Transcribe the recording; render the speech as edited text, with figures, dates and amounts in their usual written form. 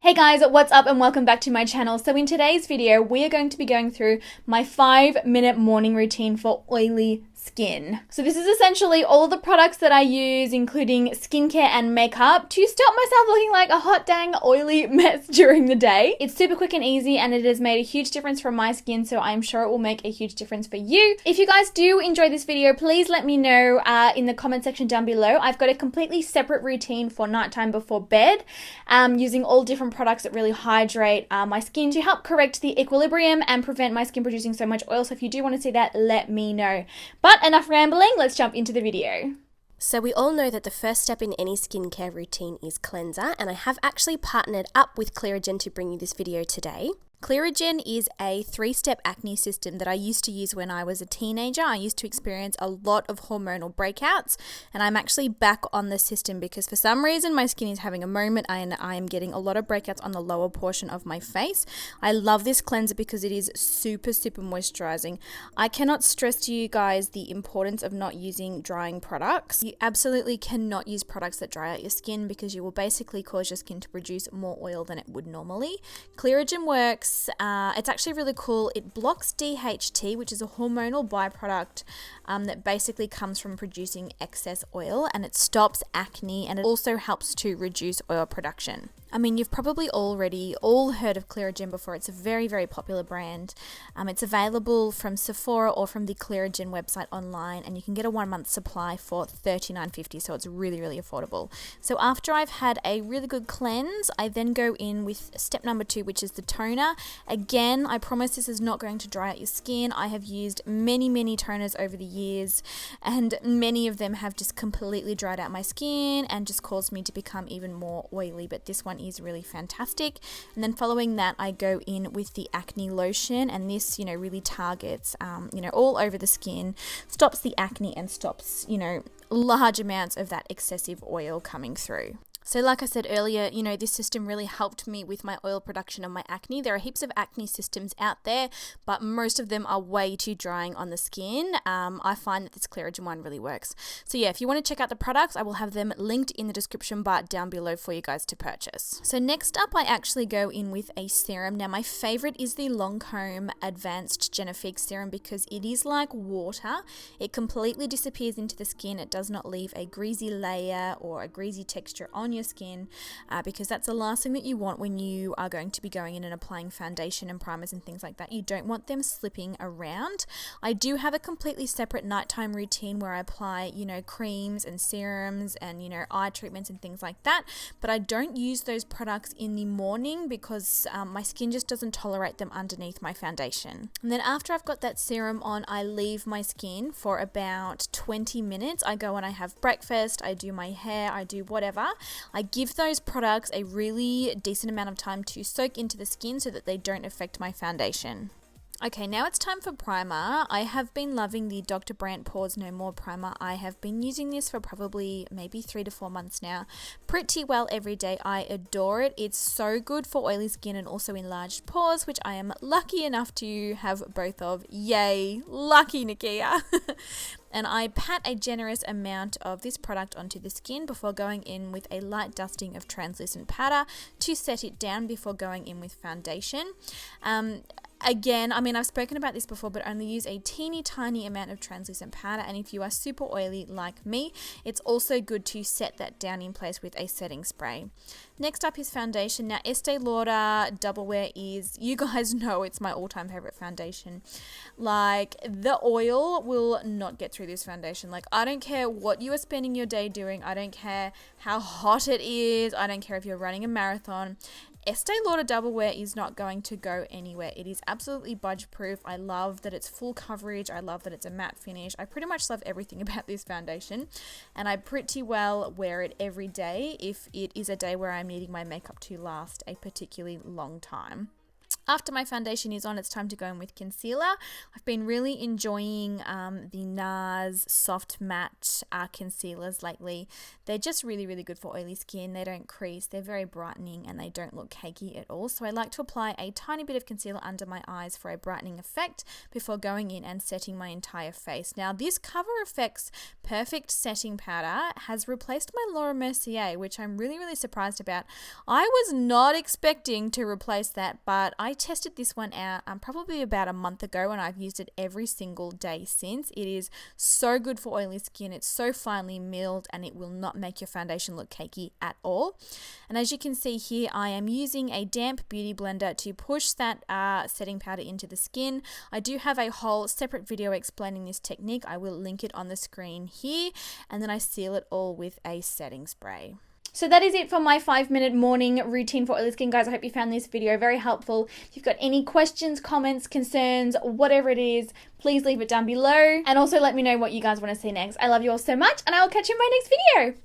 Hey guys, what's up and welcome back to my channel. So in today's video, we are going to be going through my 5-minute morning routine for oily skin. So this is essentially all the products that I use, including skincare and makeup, to stop myself looking like a hot dang oily mess during the day. It's super quick and easy and it has made a huge difference for my skin, so I'm sure it will make a huge difference for you. If you guys do enjoy this video, please let me know in the comment section down below. I've got a completely separate routine for nighttime before bed, using all different products that really hydrate my skin to help correct the equilibrium and prevent my skin producing so much oil. So if you do want to see that, let me know. But enough rambling, let's jump into the video. So we all know that the first step in any skincare routine is cleanser, and I have actually partnered up with Clearagen to bring you this video today. Clearagen is a 3-step acne system that I used to use when I was a teenager. I used to experience a lot of hormonal breakouts, and I'm actually back on the system because for some reason my skin is having a moment and I am getting a lot of breakouts on the lower portion of my face. I love this cleanser because it is super moisturizing. I cannot stress to you guys the importance of not using drying products. You absolutely cannot use products that dry out your skin because you will basically cause your skin to produce more oil than it would normally. Clearagen works. It's actually really cool. It blocks DHT, which is a hormonal byproduct that basically comes from producing excess oil, and it stops acne, and it also helps to reduce oil production. I mean, you've probably already all heard of Clearagen before. It's a very popular brand. It's available from Sephora or from the Clearagen website online, and you can get a 1-month supply for $39.50, so it's really affordable. So after I've had a really good cleanse, I then go in with step number 2, which is the toner. Again, I promise this is not going to dry out your skin. I have used many toners over the years, and many of them have just completely dried out my skin and just caused me to become even more oily, but this one is really fantastic. And then following that, I go in with the acne lotion, and this really targets all over the skin, stops the acne and stops large amounts of that excessive oil coming through. So like I said earlier, this system really helped me with my oil production and my acne. There are heaps of acne systems out there, but most of them are way too drying on the skin. I find that this Clearagen one really works. So yeah, if you want to check out the products, I will have them linked in the description bar down below for you guys to purchase. So next up, I actually go in with a serum. Now my favorite is the Lancome Advanced Genifique Serum because it is like water. It completely disappears into the skin. It does not leave a greasy layer or a greasy texture on your skin, because that's the last thing that you want when you are going to be going in and applying foundation and primers and things like that. You don't want them slipping around. I do have a completely separate nighttime routine where I apply creams and serums and eye treatments and things like that, but I don't use those products in the morning because my skin just doesn't tolerate them underneath my foundation. And then after I've got that serum on, I leave my skin for about 20 minutes. I go and I have breakfast, I do my hair, I do whatever. I give those products a really decent amount of time to soak into the skin so that they don't affect my foundation. Okay, now it's time for primer. I have been loving the Dr. Brandt Pores No More primer. I have been using this for probably maybe 3 to 4 months now. Pretty well every day. I adore it. It's so good for oily skin and also enlarged pores, which I am lucky enough to have both of. Yay, lucky Nikia. And I pat a generous amount of this product onto the skin before going in with a light dusting of translucent powder to set it down before going in with foundation. Again, I mean, I've spoken about this before, but only use a teeny tiny amount of translucent powder. And if you are super oily like me, it's also good to set that down in place with a setting spray. Next up is foundation. Now, Estee Lauder Double Wear is, you guys know it's my all-time favorite foundation. Like, the oil will not get through this foundation. Like, I don't care what you are spending your day doing. I don't care how hot it is. I don't care if you're running a marathon. Estee Lauder Double Wear is not going to go anywhere. It is absolutely budge proof. I love that it's full coverage. I love that it's a matte finish. I pretty much love everything about this foundation, and I pretty well wear it every day if it is a day where I'm needing my makeup to last a particularly long time. After my foundation is on, it's time to go in with concealer. I've been really enjoying the NARS Soft Matte concealers lately. They're just really, really good for oily skin. They don't crease, they're very brightening, and they don't look cakey at all. So I like to apply a tiny bit of concealer under my eyes for a brightening effect before going in and setting my entire face. Now, this Cover FX Perfect Setting Powder has replaced my Laura Mercier, which I'm really, really surprised about. I was not expecting to replace that, but I tested this one out probably about a month ago, and I've used it every single day since. It is so good for oily skin. It's so finely milled, and it will not make your foundation look cakey at all. And as you can see here, I am using a damp beauty blender to push that setting powder into the skin. I do have a whole separate video explaining this technique. I will link it on the screen here, and then I seal it all with a setting spray. So that is it for my 5-minute morning routine for oily skin, guys. I hope you found this video very helpful. If you've got any questions, comments, concerns, whatever it is, please leave it down below. And also let me know what you guys want to see next. I love you all so much, and I will catch you in my next video.